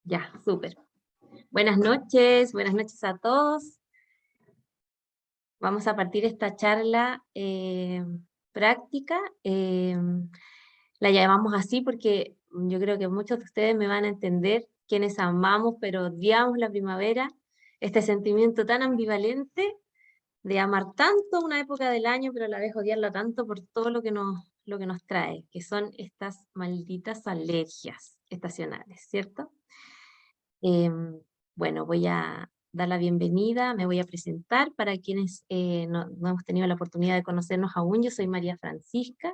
Ya, súper. Buenas noches a todos. Vamos a partir esta charla práctica. La llamamos así porque yo creo que muchos de ustedes me van a entender, quienes amamos pero odiamos la primavera, este sentimiento tan ambivalente de amar tanto una época del año, pero a la vez odiarla tanto por todo lo que nos trae, que son estas malditas alergias estacionales, ¿cierto? Bueno, voy a dar la bienvenida, me voy a presentar para quienes no hemos tenido la oportunidad de conocernos aún. Yo soy María Francisca,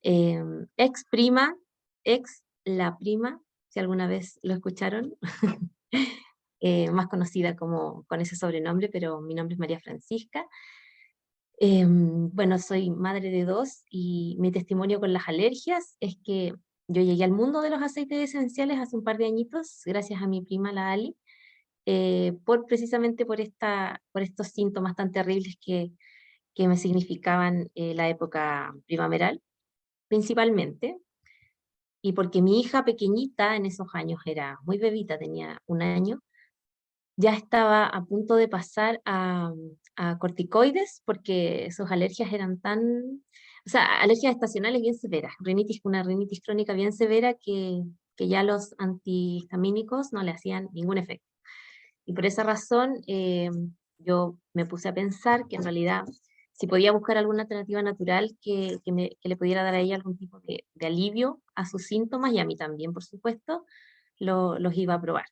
ex prima, ex la prima, si alguna vez lo escucharon, más conocida como con ese sobrenombre, pero mi nombre es María Francisca. Bueno, soy madre de dos y mi testimonio con las alergias es que yo llegué al mundo de los aceites esenciales hace un par de añitos, gracias a mi prima, la Ali, precisamente por estos síntomas tan terribles que me significaban la época primaveral, principalmente, y porque mi hija pequeñita en esos años era muy bebita, tenía un año, ya estaba a punto de pasar a corticoides porque sus alergias eran o sea, alergias estacionales bien severas, una rinitis crónica bien severa que ya los antihistamínicos no le hacían ningún efecto. Y por esa razón yo me puse a pensar que en realidad si podía buscar alguna alternativa natural que le pudiera dar a ella algún tipo de alivio a sus síntomas y a mí también, por supuesto, los iba a probar.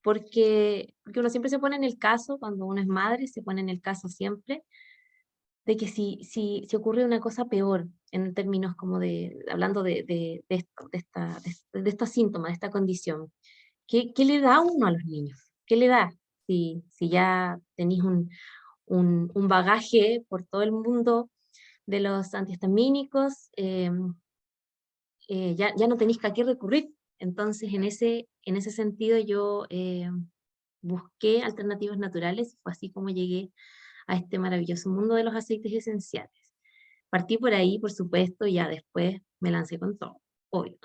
Porque uno siempre se pone en el caso, cuando uno es madre, se pone en el caso siempre, de que si ocurre una cosa peor, en términos como hablando de esto, de estos síntomas, de esta condición, ¿qué le da a uno a los niños? ¿Qué le da? Si ya tenéis un bagaje por todo el mundo de los antihistamínicos, ya no tenéis a qué recurrir. Entonces, en ese sentido, yo busqué alternativas naturales, fue así como llegué a este maravilloso mundo de los aceites esenciales. Partí por ahí, por supuesto, y ya después me lancé con todo, obvio.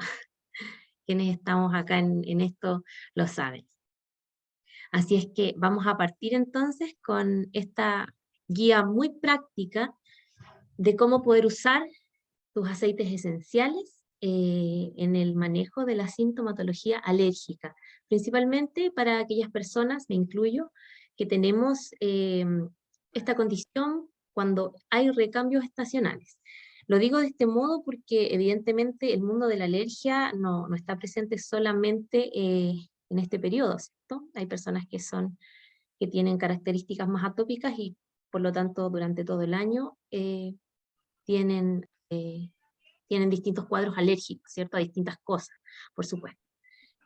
Quienes estamos acá en esto lo saben. Así es que vamos a partir entonces con esta guía muy práctica de cómo poder usar tus aceites esenciales en el manejo de la sintomatología alérgica, principalmente para aquellas personas, me incluyo, que tenemos esta condición cuando hay recambios estacionales. Lo digo de este modo porque evidentemente el mundo de la alergia no está presente solamente en este periodo, ¿cierto? Hay personas que tienen características más atópicas y por lo tanto durante todo el año tienen, eh, tienen distintos cuadros alérgicos, ¿cierto? A distintas cosas, por supuesto.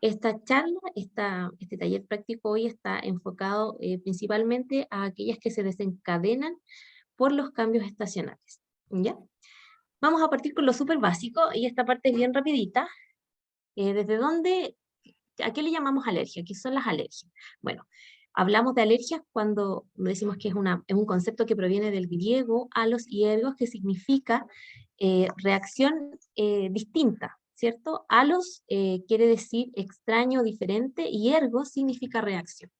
Esta charla, este taller práctico hoy está enfocado principalmente a aquellas que se desencadenan por los cambios estacionales, ¿ya? Vamos a partir con lo súper básico y esta parte es bien rapidita. ¿Desde dónde, a qué le llamamos alergia? ¿Qué son las alergias? Bueno, hablamos de alergias cuando decimos que es un concepto que proviene del griego alos y ergos, que significa reacción distinta, ¿cierto? Alos quiere decir extraño, diferente, y ergo significa reacción.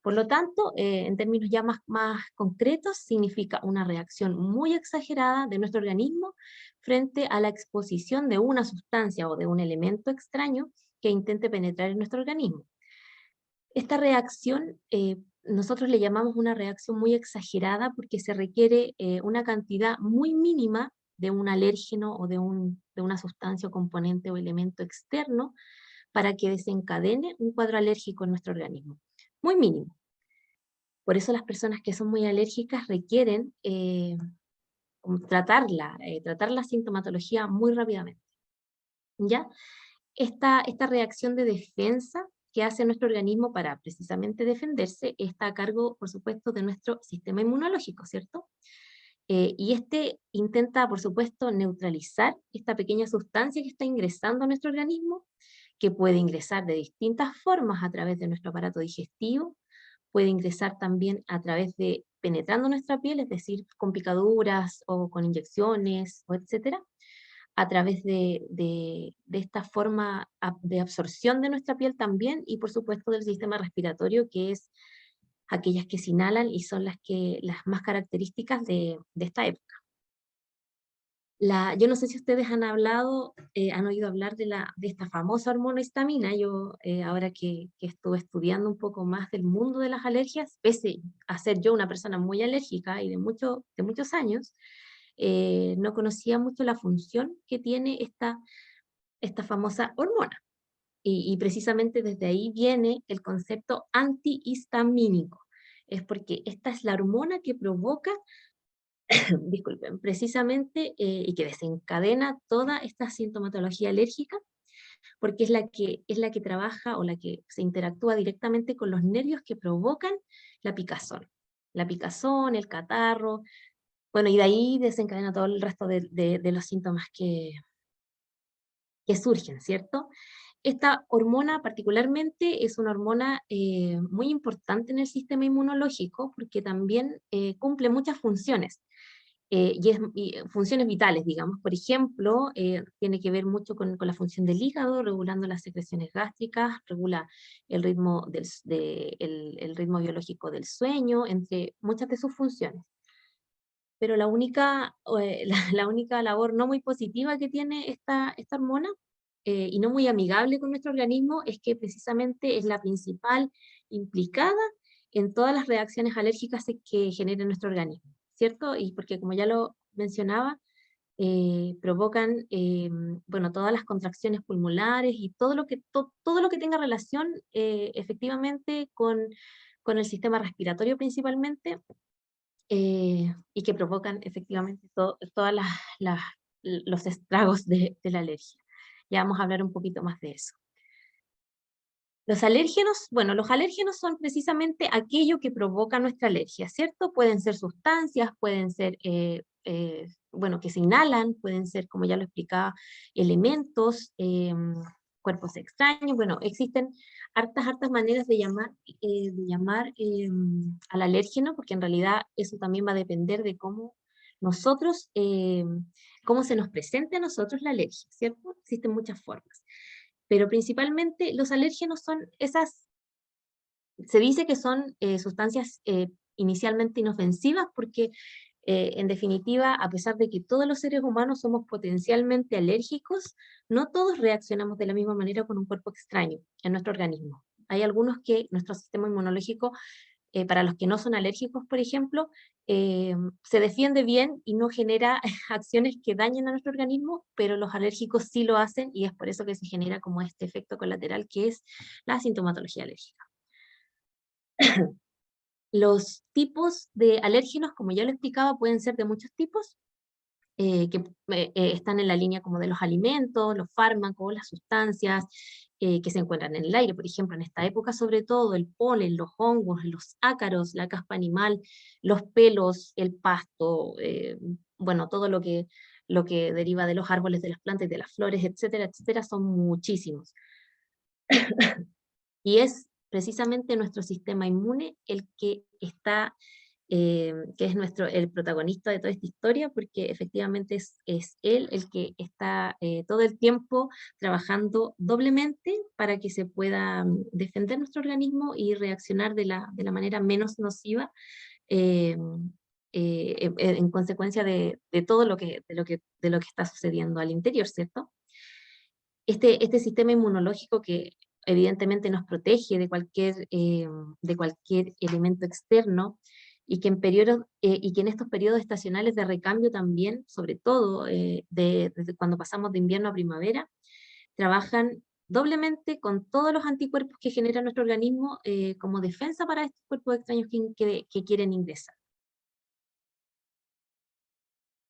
Por lo tanto, en términos ya más concretos, significa una reacción muy exagerada de nuestro organismo frente a la exposición de una sustancia o de un elemento extraño que intente penetrar en nuestro organismo. Esta reacción nosotros le llamamos una reacción muy exagerada porque se requiere una cantidad muy mínima de un alérgeno o de una sustancia o componente o elemento externo para que desencadene un cuadro alérgico en nuestro organismo. Muy mínimo. Por eso las personas que son muy alérgicas requieren como tratar la sintomatología muy rápidamente. ¿Ya? Esta reacción de defensa que hace nuestro organismo para precisamente defenderse está a cargo, por supuesto, de nuestro sistema inmunológico, ¿cierto? Y este intenta, por supuesto, neutralizar esta pequeña sustancia que está ingresando a nuestro organismo, que puede ingresar de distintas formas a través de nuestro aparato digestivo, puede ingresar también a través de penetrando nuestra piel, es decir, con picaduras o con inyecciones, o etcétera, a través de esta forma de absorción de nuestra piel también, y por supuesto del sistema respiratorio, que es aquellas que se inhalan y son las más características de esta época. Yo no sé si ustedes han oído hablar de esta famosa hormona histamina. Yo, ahora que estuve estudiando un poco más del mundo de las alergias, pese a ser yo una persona muy alérgica y de muchos años, no conocía mucho la función que tiene esta famosa hormona. Y precisamente desde ahí viene el concepto antihistamínico. Es porque esta es la hormona que provoca, disculpen, precisamente, y que desencadena toda esta sintomatología alérgica, porque es la que trabaja o la que se interactúa directamente con los nervios que provocan la picazón. La picazón, el catarro, bueno, y de ahí desencadena todo el resto de los síntomas que surgen, ¿cierto? Esta hormona particularmente es una hormona muy importante en el sistema inmunológico porque también cumple muchas funciones. Y funciones vitales, digamos. Por ejemplo, tiene que ver mucho con la función del hígado, regulando las secreciones gástricas, regula el ritmo, el ritmo biológico del sueño, entre muchas de sus funciones. Pero la única labor no muy positiva que tiene esta hormona, y no muy amigable con nuestro organismo, es que precisamente es la principal implicada en todas las reacciones alérgicas que genera nuestro organismo, ¿cierto? Y porque, como ya lo mencionaba, provocan, bueno, todas las contracciones pulmonares y todo lo que tenga relación, efectivamente, con el sistema respiratorio principalmente, y que provocan efectivamente todas los estragos de la alergia. Ya vamos a hablar un poquito más de eso. Los alérgenos, bueno, los alérgenos son precisamente aquello que provoca nuestra alergia, ¿cierto? Pueden ser sustancias, pueden ser, bueno, que se inhalan, pueden ser, como ya lo explicaba, elementos, cuerpos extraños. Bueno, existen hartas maneras de llamar al alérgeno, porque en realidad eso también va a depender de nosotros, cómo se nos presente a nosotros la alergia, ¿cierto? Existen muchas formas. Pero principalmente los alérgenos se dice que son sustancias inicialmente inofensivas porque, en definitiva, a pesar de que todos los seres humanos somos potencialmente alérgicos, no todos reaccionamos de la misma manera con un cuerpo extraño en nuestro organismo. Hay algunos que nuestro sistema inmunológico, para los que no son alérgicos, por ejemplo, se defiende bien y no genera acciones que dañen a nuestro organismo, pero los alérgicos sí lo hacen y es por eso que se genera como este efecto colateral que es la sintomatología alérgica. Los tipos de alérgenos, como ya lo explicaba, pueden ser de muchos tipos, que están en la línea como de los alimentos, los fármacos, las sustancias que se encuentran en el aire. Por ejemplo, en esta época sobre todo el polen, los hongos, los ácaros, la caspa animal, los pelos, el pasto, bueno, todo lo que deriva de los árboles, de las plantas y de las flores, etcétera, etcétera, son muchísimos. Y es precisamente nuestro sistema inmune el que es el protagonista de toda esta historia, porque efectivamente es él el que está todo el tiempo trabajando doblemente para que se pueda defender nuestro organismo y reaccionar de la manera menos nociva, eh, en consecuencia de todo de lo que está sucediendo al interior, ¿cierto? Este sistema inmunológico que evidentemente nos protege de cualquier elemento externo, y que en estos periodos estacionales de recambio también, sobre todo desde cuando pasamos de invierno a primavera, trabajan doblemente con todos los anticuerpos que genera nuestro organismo, como defensa para estos cuerpos extraños que quieren ingresar.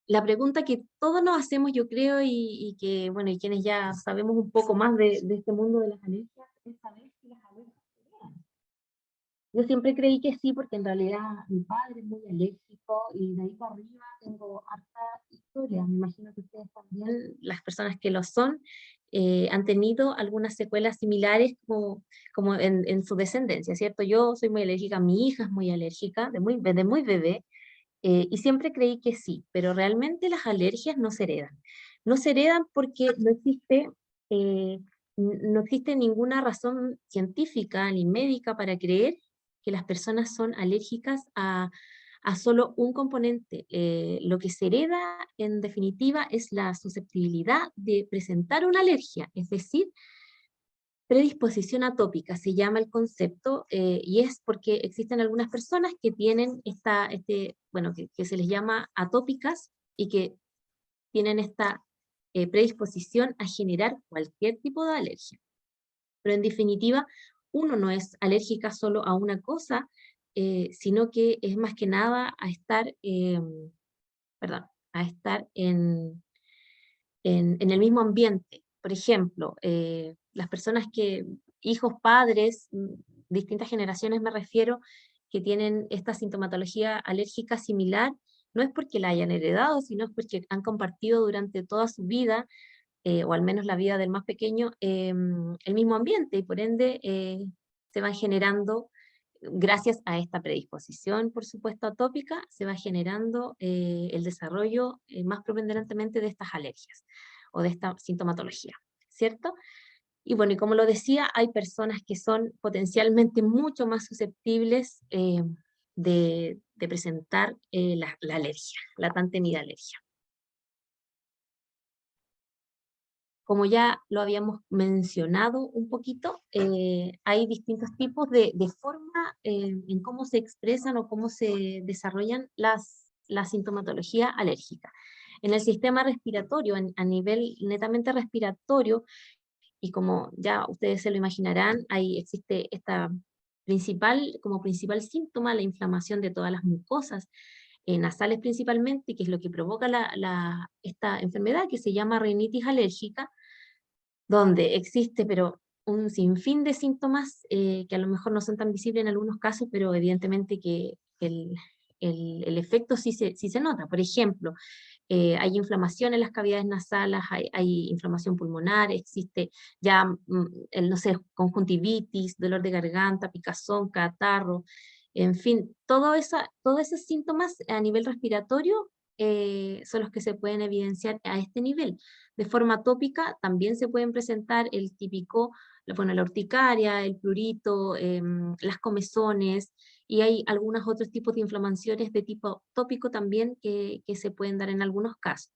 La pregunta que todos nos hacemos, yo creo, y que, bueno, y quienes ya sabemos un poco más de este mundo de las alergias, es saber si las alergias se heredan. Yo siempre creí que sí, porque en realidad mi padre es muy alérgico y de ahí para arriba tengo harta historia. Me imagino que ustedes también, las personas que lo son, han tenido algunas secuelas similares como en su descendencia, ¿cierto? Yo soy muy alérgica, mi hija es muy alérgica, de muy bebé, y siempre creí que sí, pero realmente las alergias no se heredan. No se heredan porque eh, no existe ninguna razón científica ni médica para creer que las personas son alérgicas a solo un componente. Lo que se hereda, en definitiva, es la susceptibilidad de presentar una alergia, es decir, predisposición atópica se llama el concepto, y es porque existen algunas personas que tienen bueno, que se les llama atópicas y que tienen esta predisposición a generar cualquier tipo de alergia. Pero en definitiva, uno no es alérgica solo a una cosa, sino que es más que nada perdón, a estar en el mismo ambiente. Por ejemplo, las personas hijos, padres, distintas generaciones me refiero, que tienen esta sintomatología alérgica similar, no es porque la hayan heredado, sino es porque han compartido durante toda su vida, o al menos la vida del más pequeño, el mismo ambiente, y por ende se van generando, gracias a esta predisposición, por supuesto, atópica, se va generando el desarrollo más preponderantemente de estas alergias o de esta sintomatología, ¿cierto? Y bueno, y como lo decía, hay personas que son potencialmente mucho más susceptibles de presentar la alergia, la tan temida alergia. Como ya lo habíamos mencionado un poquito, hay distintos tipos de forma en cómo se expresan o cómo se desarrollan la sintomatología alérgica. En el sistema respiratorio, a nivel netamente respiratorio, y como ya ustedes se lo imaginarán, ahí existe como principal síntoma la inflamación de todas las mucosas nasales principalmente, que es lo que provoca esta enfermedad que se llama rinitis alérgica, donde existe, pero un sinfín de síntomas que a lo mejor no son tan visibles en algunos casos, pero evidentemente que el efecto sí se nota. Por ejemplo, hay inflamación en las cavidades nasales, hay inflamación pulmonar, existe ya, no sé, conjuntivitis, dolor de garganta, picazón, catarro, en fin, todos esos síntomas a nivel respiratorio son los que se pueden evidenciar a este nivel. De forma tópica también se pueden presentar el típico, bueno, la urticaria, el prurito, las comezones, y hay algunos otros tipos de inflamaciones de tipo tópico también que se pueden dar en algunos casos.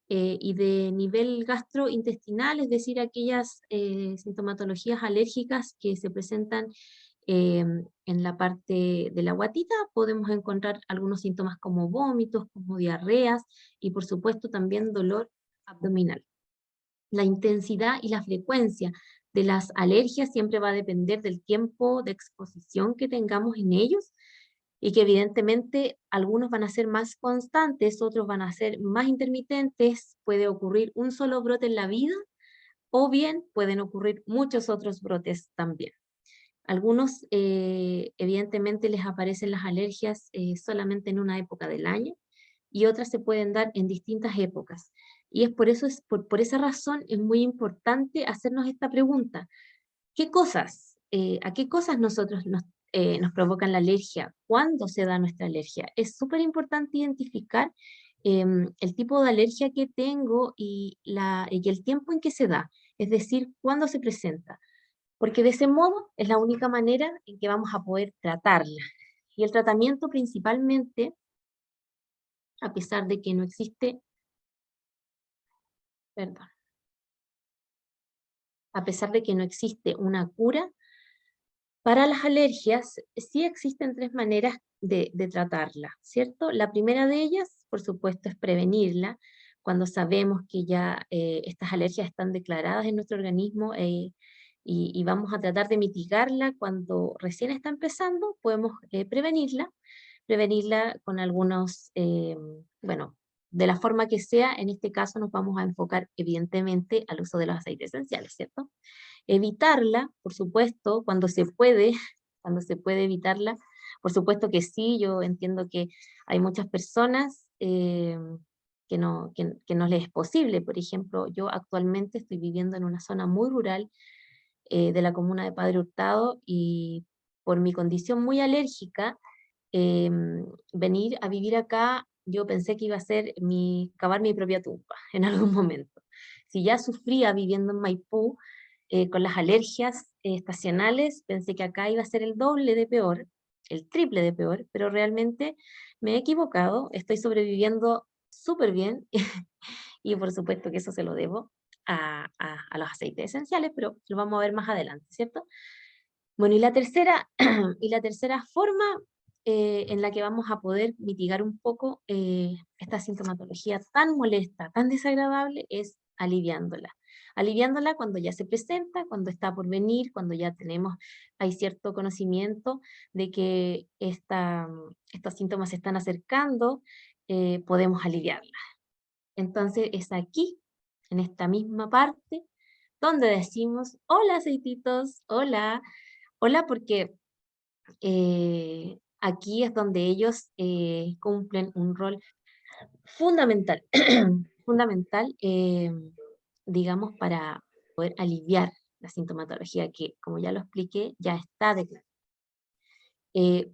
Y de nivel gastrointestinal, es decir, aquellas sintomatologías alérgicas que se presentan en la parte de la guatita, podemos encontrar algunos síntomas como vómitos, como diarreas y por supuesto también dolor abdominal. La intensidad y la frecuencia de las alergias siempre va a depender del tiempo de exposición que tengamos en ellos, y que evidentemente algunos van a ser más constantes, otros van a ser más intermitentes, puede ocurrir un solo brote en la vida, o bien pueden ocurrir muchos otros brotes también. Algunos, evidentemente, les aparecen las alergias solamente en una época del año, y otras se pueden dar en distintas épocas. Y es por eso, por esa razón, es muy importante hacernos esta pregunta. ¿A qué cosas nos provocan la alergia? ¿Cuándo se da nuestra alergia? Es súper importante identificar el tipo de alergia que tengo y el tiempo en que se da, es decir, cuándo se presenta, porque de ese modo es la única manera en que vamos a poder tratarla. Y el tratamiento principalmente, a pesar de que no existe, perdón, a pesar de que no existe una cura para las alergias, sí existen tres maneras de tratarla, ¿cierto? La primera de ellas, por supuesto, es prevenirla. Cuando sabemos que ya estas alergias están declaradas en nuestro organismo, y vamos a tratar de mitigarla cuando recién está empezando, podemos prevenirla con algunos, bueno, de la forma que sea. En este caso nos vamos a enfocar evidentemente al uso de los aceites esenciales, ¿cierto? Evitarla, por supuesto, cuando se puede evitarla, por supuesto que sí. Yo entiendo que hay muchas personas que no les es posible. Por ejemplo, yo actualmente estoy viviendo en una zona muy rural de la comuna de Padre Hurtado, y por mi condición muy alérgica, venir a vivir acá yo pensé que iba a ser cavar mi propia tumba en algún momento. Si ya sufría viviendo en Maipú con las alergias estacionales, pensé que acá iba a ser el doble de peor, el triple de peor, pero realmente me he equivocado, estoy sobreviviendo súper bien y por supuesto que eso se lo debo a los aceites esenciales, pero lo vamos a ver más adelante, ¿cierto? Bueno, y la tercera forma en la que vamos a poder mitigar un poco esta sintomatología tan molesta, tan desagradable, es aliviándola. Aliviándola cuando ya se presenta, cuando está por venir, cuando ya hay cierto conocimiento de que estos síntomas se están acercando, podemos aliviarla. Entonces es aquí, en esta misma parte, donde decimos, hola aceititos, hola, hola porque aquí es donde ellos cumplen un rol fundamental, fundamental, digamos, para poder aliviar la sintomatología que, como ya lo expliqué, ya está declarada.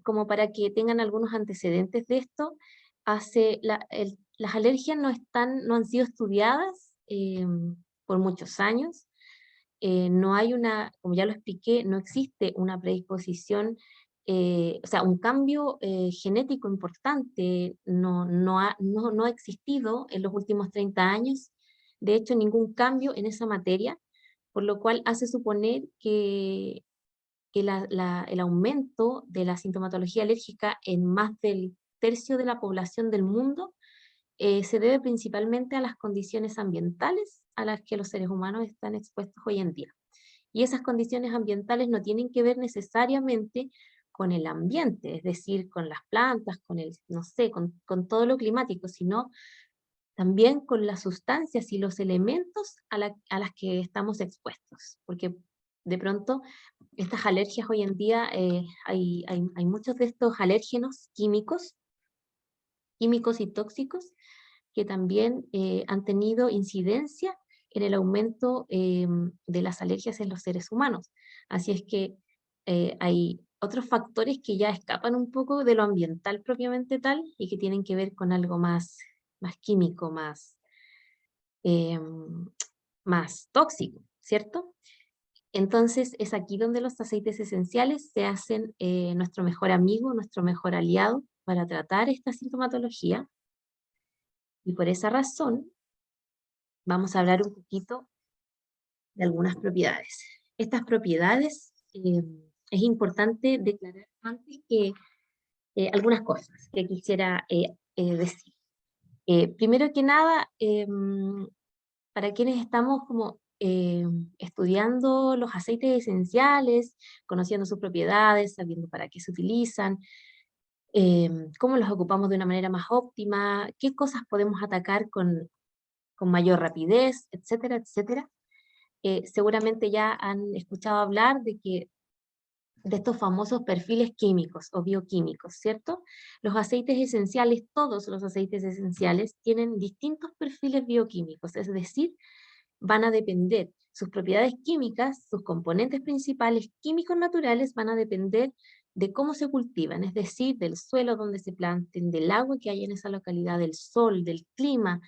Como para que tengan algunos antecedentes de esto, las alergias no han sido estudiadas por muchos años. No hay como ya lo expliqué, no existe una predisposición, o sea, un cambio genético importante no ha existido en los últimos 30 años, de hecho, ningún cambio en esa materia, por lo cual hace suponer que el aumento de la sintomatología alérgica en más del tercio de la población del mundo se debe principalmente a las condiciones ambientales a las que los seres humanos están expuestos hoy en día. Y esas condiciones ambientales no tienen que ver necesariamente con el ambiente, es decir, con las plantas, no sé, con todo lo climático, sino también con las sustancias y los elementos a las que estamos expuestos. Porque de pronto estas alergias hoy en día, hay muchos de estos alérgenos químicos y tóxicos que también han tenido incidencia en el aumento de las alergias en los seres humanos. Así es que hay otros factores que ya escapan un poco de lo ambiental propiamente tal y que tienen que ver con algo más químico, eh, más tóxico, ¿cierto? Entonces es aquí donde los aceites esenciales se hacen nuestro mejor amigo, nuestro mejor aliado para tratar esta sintomatología. Y por esa razón vamos a hablar un poquito de algunas propiedades. Estas propiedades es importante declarar antes que algunas cosas que quisiera decir. Primero que nada, para quienes estamos como estudiando los aceites esenciales, conociendo sus propiedades, sabiendo para qué se utilizan, cómo los ocupamos de una manera más óptima, qué cosas podemos atacar con mayor rapidez, etcétera, etcétera. Seguramente ya han escuchado hablar de estos famosos perfiles químicos o bioquímicos, ¿cierto? Los aceites esenciales, todos los aceites esenciales, tienen distintos perfiles bioquímicos, es decir, van a depender, sus propiedades químicas, sus componentes principales químicos naturales van a depender de cómo se cultivan, es decir, del suelo donde se planten, del agua que hay en esa localidad, del sol, del clima,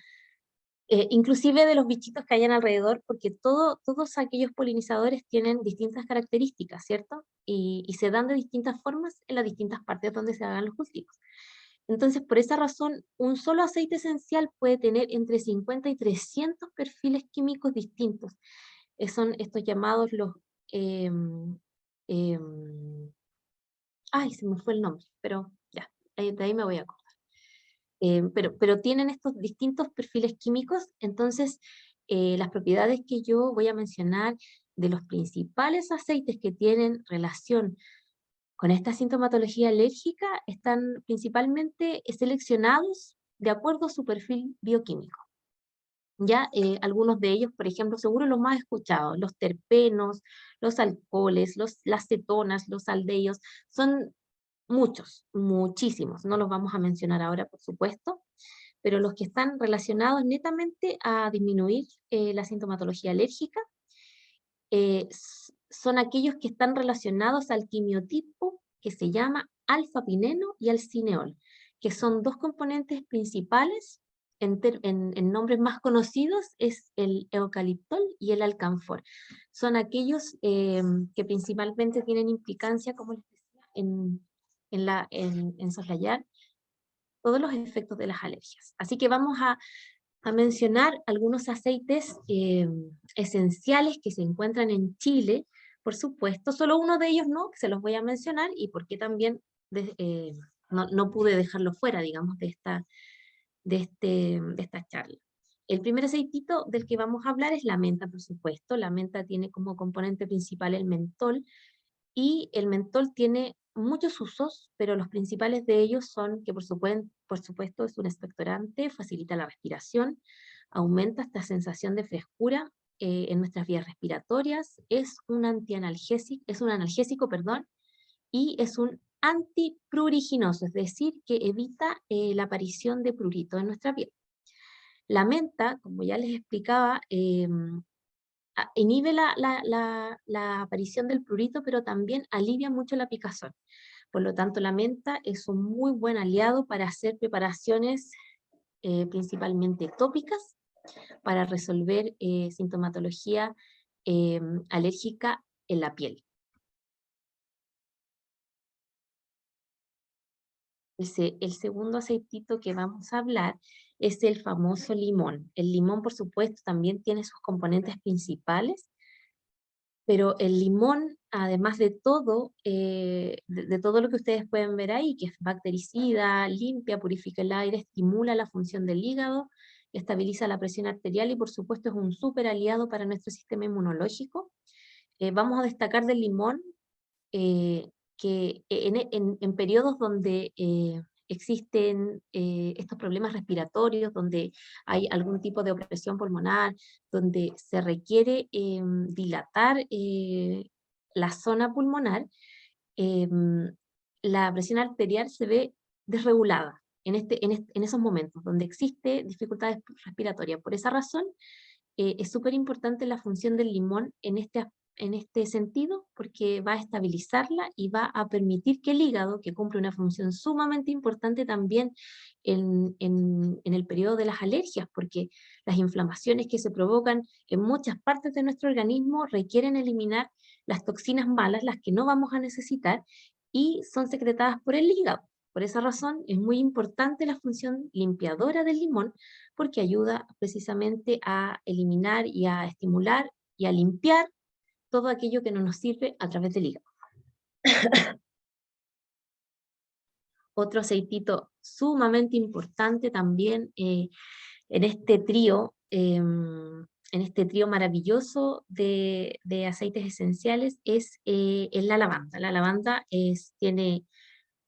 inclusive de los bichitos que hayan alrededor, porque todos aquellos polinizadores tienen distintas características, ¿cierto? Y se dan de distintas formas en las distintas partes donde se hagan los cultivos. Entonces, por esa razón, un solo aceite esencial puede tener entre 50 y 300 perfiles químicos distintos. Son estos llamados em, em, ay, se me fue el nombre, pero ya, de ahí me voy a acordar. Pero tienen estos distintos perfiles químicos, entonces las propiedades que yo voy a mencionar de los principales aceites que tienen relación con esta sintomatología alérgica están principalmente seleccionados de acuerdo a su perfil bioquímico. Ya algunos de ellos, por ejemplo, seguro los más escuchados, los terpenos, los alcoholes, las cetonas, los aldehídos, son muchos, muchísimos, no los vamos a mencionar ahora, por supuesto, pero los que están relacionados netamente a disminuir la sintomatología alérgica son aquellos que están relacionados al quimiotipo que se llama alfa-pineno y al cineol. que son dos componentes principales en nombres más conocidos, es el eucaliptol y el alcanfor. Son aquellos que principalmente tienen implicancia, como les decía, en soslayar todos los efectos de las alergias. Así que vamos a mencionar algunos aceites esenciales que se encuentran en Chile, por supuesto. Solo uno de ellos no, que se los voy a mencionar, y porque también no pude dejarlo fuera, digamos, de esta charla. El primer aceitito del que vamos a hablar es la menta, por supuesto. La menta tiene como componente principal el mentol, y el mentol tiene muchos usos, pero los principales de ellos son que por supuesto es un expectorante, facilita la respiración, aumenta esta sensación de frescura en nuestras vías respiratorias, es un analgésico, perdón, y es un antipruriginoso, es decir, que evita la aparición de prurito en nuestra piel. La menta, como ya les explicaba, inhibe la aparición del prurito, pero también alivia mucho la picazón. Por lo tanto, la menta es un muy buen aliado para hacer preparaciones principalmente tópicas, para resolver sintomatología alérgica en la piel. El segundo aceitito que vamos a hablar es el famoso limón. El limón, por supuesto, también tiene sus componentes principales, pero el limón, además de todo, de todo lo que ustedes pueden ver ahí, que es bactericida, limpia, purifica el aire, estimula la función del hígado, estabiliza la presión arterial y por supuesto es un súper aliado para nuestro sistema inmunológico. Vamos a destacar del limón que en periodos donde existen estos problemas respiratorios, donde hay algún tipo de opresión pulmonar, donde se requiere dilatar la zona pulmonar, la presión arterial se ve desregulada en esos momentos, donde existe dificultades respiratorias. Por esa razón, es súper importante la función del limón en este sentido, porque va a estabilizarla y va a permitir que el hígado, que cumple una función sumamente importante también en el periodo de las alergias, porque las inflamaciones que se provocan en muchas partes de nuestro organismo requieren eliminar las toxinas malas, las que no vamos a necesitar, y son secretadas por el hígado. Por esa razón es muy importante la función limpiadora del limón, porque ayuda precisamente a eliminar y a estimular y a limpiar todo aquello que no nos sirve a través del hígado. Otro aceitito sumamente importante también en este trío maravilloso de aceites esenciales es la lavanda. La lavanda tiene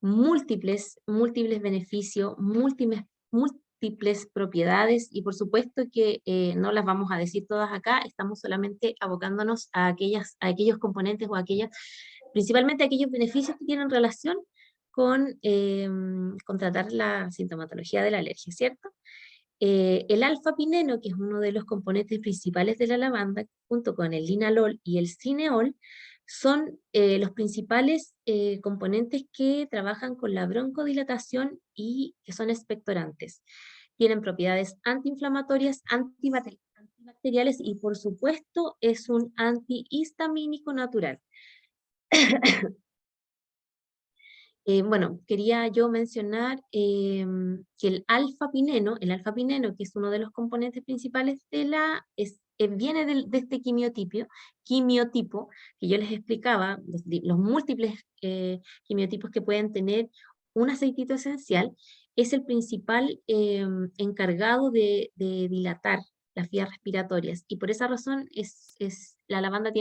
múltiples beneficios, múltiples propiedades, y por supuesto que no las vamos a decir todas acá, estamos solamente abocándonos a aquellos componentes o principalmente aquellos beneficios que tienen relación con tratar la sintomatología de la alergia, ¿cierto? El alfa-pineno, que es uno de los componentes principales de la lavanda, junto con el linalol y el cineol, son los principales componentes que trabajan con la broncodilatación y que son expectorantes. Tienen propiedades antiinflamatorias, antibacteriales y por supuesto es un antihistamínico natural. Bueno, quería yo mencionar que el alfa-pineno, que es uno de los componentes principales viene de este quimiotipo, que yo les explicaba, los múltiples quimiotipos que pueden tener un aceitito esencial, es el principal encargado de dilatar las vías respiratorias, y por esa razón la lavanda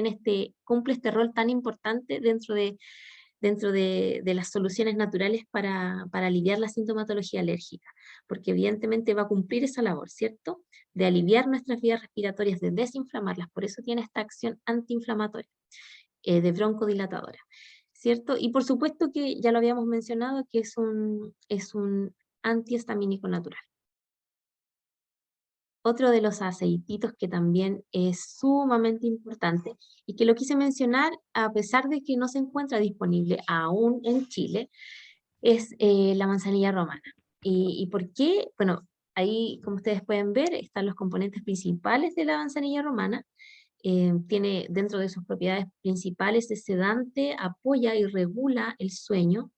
cumple este rol tan importante dentro de las soluciones naturales para aliviar la sintomatología alérgica, porque evidentemente va a cumplir esa labor, ¿cierto? De aliviar nuestras vías respiratorias, de desinflamarlas, por eso tiene esta acción antiinflamatoria, de broncodilatadora, ¿cierto? Y por supuesto que ya lo habíamos mencionado, que es un antihistamínico natural. Otro de los aceititos que también es sumamente importante y que lo quise mencionar a pesar de que no se encuentra disponible aún en Chile, es la manzanilla romana. ¿Y por qué? Bueno, ahí, como ustedes pueden ver, están los componentes principales de la manzanilla romana. Tiene dentro de sus propiedades principales, es sedante, apoya y regula el sueño,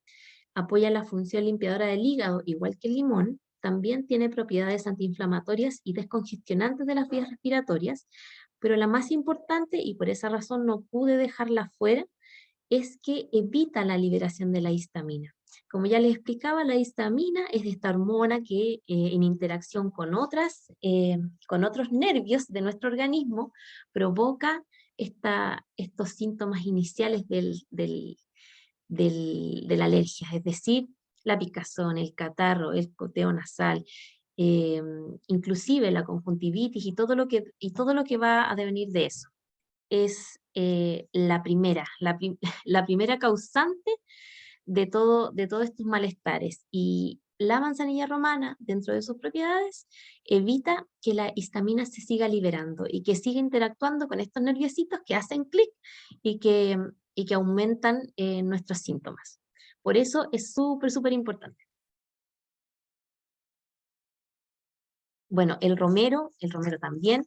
apoya la función limpiadora del hígado, igual que el limón. También tiene propiedades antiinflamatorias y descongestionantes de las vías respiratorias, pero la más importante, y por esa razón no pude dejarla fuera, es que evita la liberación de la histamina. Como ya les explicaba, la histamina es esta hormona que en interacción con otros nervios de nuestro organismo provoca estos síntomas iniciales de la alergia, es decir, la picazón, el catarro, el goteo nasal, eh, inclusive la conjuntivitis y todo lo que va a devenir de eso. Es la primera causante de todos estos malestares. Y la manzanilla romana, dentro de sus propiedades, evita que la histamina se siga liberando y que siga interactuando con estos nerviositos que hacen clic y y que aumentan nuestros síntomas. Por eso es súper, súper importante. Bueno, el romero también,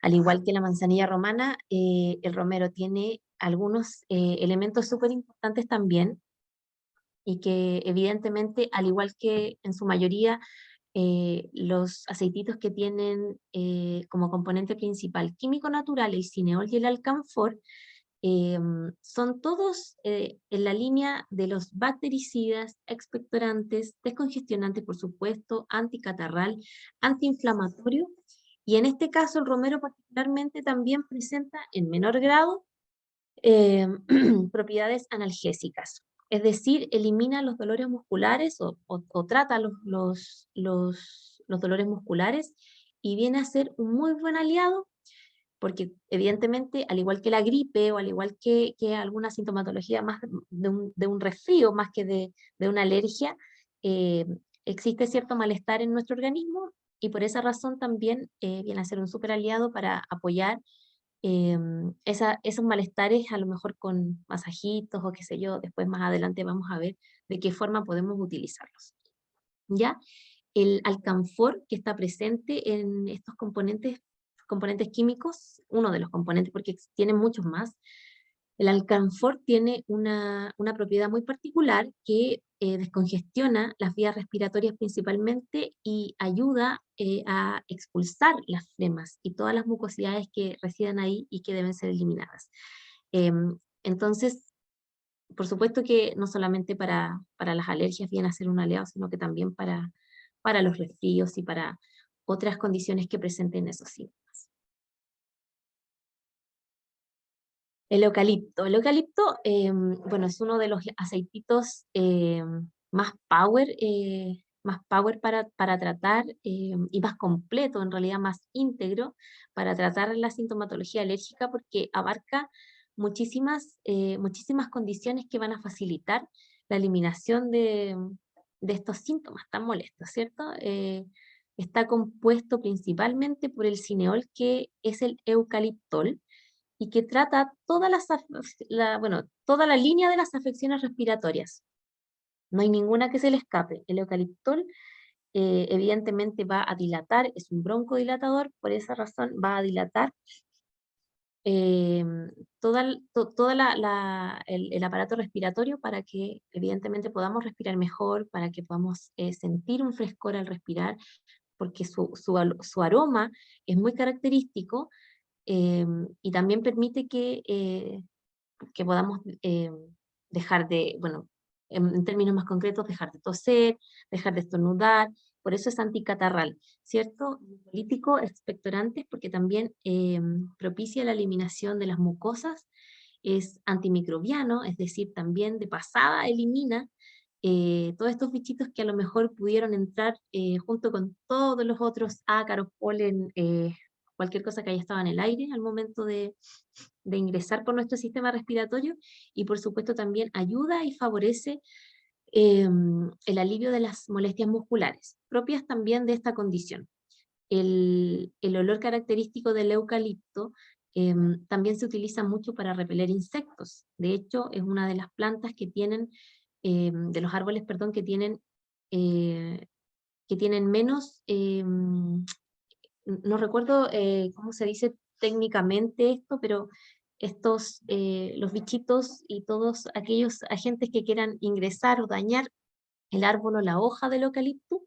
al igual que la manzanilla romana, el romero tiene algunos elementos súper importantes también y que evidentemente, al igual que en su mayoría, los aceititos que tienen como componente principal químico natural el cineol y el alcanfor, son todos en la línea de los bactericidas, expectorantes, descongestionantes, por supuesto, anticatarral, antiinflamatorio, y en este caso el romero particularmente también presenta en menor grado eh, propiedades analgésicas. Es decir, elimina los dolores musculares o trata los dolores musculares y viene a ser un muy buen aliado porque evidentemente, al igual que la gripe o al igual que alguna sintomatología más de un resfrío más que de una alergia, eh, existe cierto malestar en nuestro organismo y por esa razón también viene a ser un súper aliado para apoyar esos malestares, a lo mejor con masajitos o qué sé yo, después más adelante vamos a ver de qué forma podemos utilizarlos. ¿Ya? El alcanfor que está presente en estos componentes químicos, uno de los componentes, porque tienen muchos más, el alcanfor tiene una propiedad muy particular que descongestiona las vías respiratorias principalmente y ayuda a expulsar las flemas y todas las mucosidades que residen ahí y que deben ser eliminadas. Entonces, por supuesto que no solamente para las alergias viene a ser un aliado, sino que también para los resfríos y para otras condiciones que presenten esos síntomas. El eucalipto, bueno, es uno de los aceititos más power para tratar y más completo, en realidad más íntegro, para tratar la sintomatología alérgica porque abarca muchísimas condiciones que van a facilitar la eliminación de estos síntomas tan molestos, ¿cierto? Está compuesto principalmente por el cineol, que es el eucaliptol, y que trata toda la línea de las afecciones respiratorias. No hay ninguna que se le escape. El eucaliptol evidentemente va a dilatar, es un broncodilatador, por esa razón va a dilatar eh, el aparato respiratorio para que evidentemente podamos respirar mejor, para que podamos sentir un frescor al respirar, porque su aroma es muy característico y también permite que podamos dejar de, bueno, en términos más concretos, dejar de toser, dejar de estornudar, por eso es anticatarral, ¿cierto? Político, expectorante, porque también propicia la eliminación de las mucosas, es antimicrobiano, es decir, también de pasada elimina todos estos bichitos que a lo mejor pudieron entrar junto con todos los otros ácaros, polen, cualquier cosa que haya estado en el aire al momento de ingresar por nuestro sistema respiratorio y por supuesto también ayuda y favorece el alivio de las molestias musculares, propias también de esta condición. El olor característico del eucalipto también se utiliza mucho para repeler insectos. De hecho, es una de las plantas que tienen, de los árboles, perdón, que tienen que tienen menos, no recuerdo cómo se dice técnicamente esto, pero los bichitos y todos aquellos agentes que quieran ingresar o dañar el árbol o la hoja del eucalipto,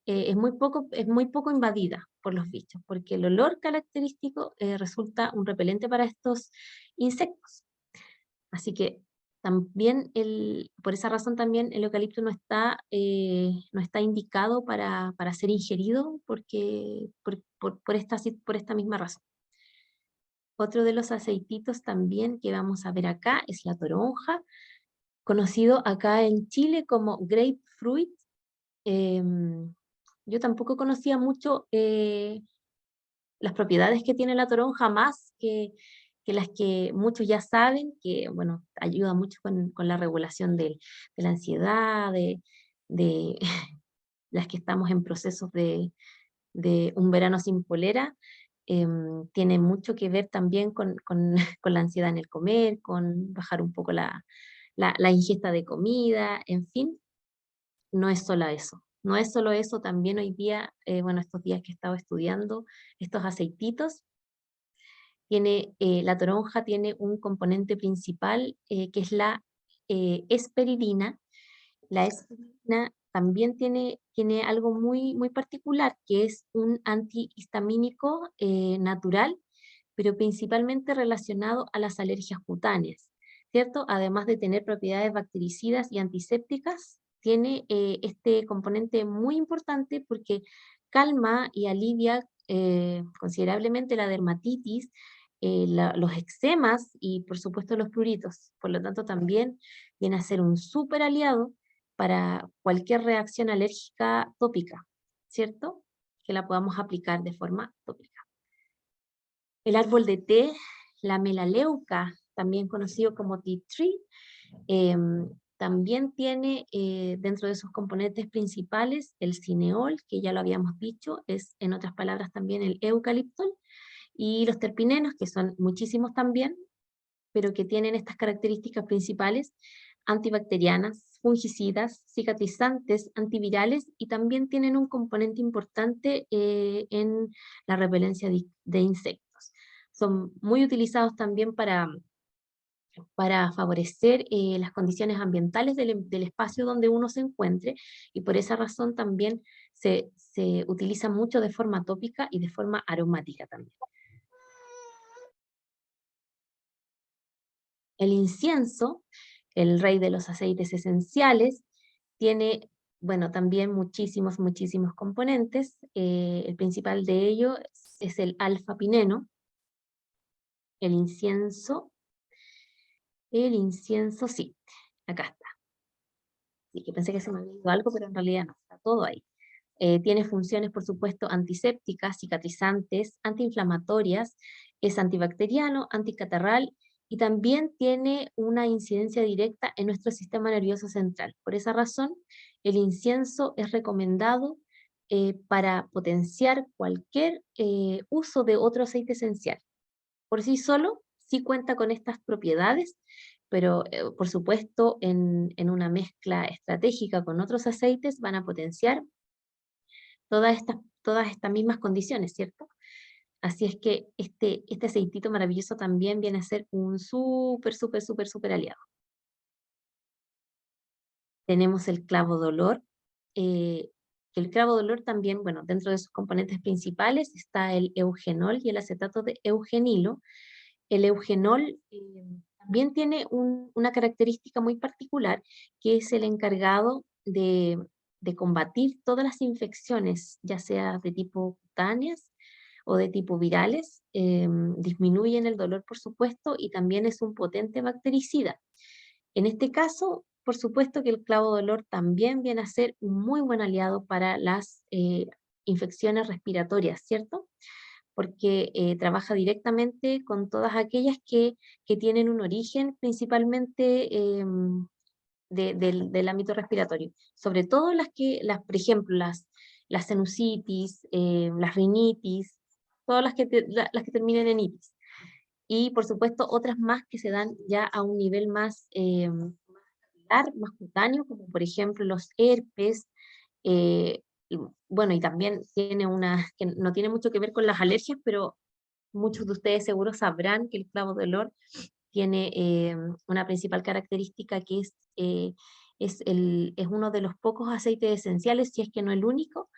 es muy poco invadida por los bichos, porque el olor característico resulta un repelente para estos insectos. Así que también por esa razón también el eucalipto no está indicado para ser ingerido por esta misma razón. Otro de los aceititos también que vamos a ver acá es la toronja, conocido acá en Chile como grapefruit. Em, yo tampoco conocía mucho las propiedades que tiene la toronja, más que las que muchos ya saben, que bueno, ayuda mucho con la regulación de la ansiedad, de las que estamos en procesos de un verano sin polera. Tiene mucho que ver también con la ansiedad en el comer, con bajar un poco la ingesta de comida, en fin, no es solo eso. No es solo eso, también hoy día, bueno, estos días que he estado estudiando estos aceititos, la toronja tiene un componente principal que es la esperidina. La esperidina también tiene algo muy particular, que es un antihistamínico natural, pero principalmente relacionado a las alergias cutáneas, ¿cierto? Además de tener propiedades bactericidas y antisépticas, tiene este componente muy importante porque calma y alivia considerablemente la dermatitis, los eczemas y por supuesto los pruritos. Por lo tanto, también viene a ser un súper aliado para cualquier reacción alérgica tópica, ¿cierto? Que la podamos aplicar de forma tópica. El árbol de té, la melaleuca, también conocido como tea tree, también tiene dentro de sus componentes principales el cineol, que ya lo habíamos dicho, es en otras palabras también el eucaliptol, y los terpinenos, que son muchísimos también, pero que tienen estas características principales: antibacterianas, fungicidas, cicatrizantes, antivirales, y también tienen un componente importante en la repelencia de insectos. Son muy utilizados también para favorecer las condiciones ambientales del espacio donde uno se encuentre, y por esa razón también se utiliza mucho de forma tópica y de forma aromática también. El incienso, el rey de los aceites esenciales, tiene, bueno, también muchísimos componentes. El principal de ellos es el alfa-pineno. El incienso, sí, acá está. Sí, que pensé que se me había ido algo, pero en realidad no, está todo ahí. Tiene funciones, por supuesto, antisépticas, cicatrizantes, antiinflamatorias, es antibacteriano, anticatarral, y también tiene una incidencia directa en nuestro sistema nervioso central. Por esa razón, el incienso es recomendado para potenciar cualquier uso de otro aceite esencial. Por sí solo, sí cuenta con estas propiedades, pero por supuesto en una mezcla estratégica con otros aceites van a potenciar todas estas mismas condiciones, ¿cierto? Así es que este aceitito maravilloso también viene a ser un súper aliado. Tenemos el clavo de olor, que el clavo de olor también, bueno, dentro de sus componentes principales está el eugenol y el acetato de eugenilo. El eugenol también tiene una característica muy particular, que es el encargado de combatir todas las infecciones, ya sea de tipo cutáneas o de tipo virales. Disminuyen el dolor, por supuesto, y también es un potente bactericida. En este caso, por supuesto que el clavo de olor también viene a ser un muy buen aliado para las infecciones respiratorias, ¿cierto? Porque trabaja directamente con todas aquellas que tienen un origen principalmente del ámbito respiratorio. Sobre todo por ejemplo, las sinusitis, las rinitis, todas las que terminen en itis. Y por supuesto otras más que se dan ya a un nivel más cutáneo, como por ejemplo los herpes, y bueno, y también tiene una, que no tiene mucho que ver con las alergias, pero muchos de ustedes seguro sabrán que el clavo de olor tiene una principal característica que es uno de los pocos aceites esenciales, si es que no el único,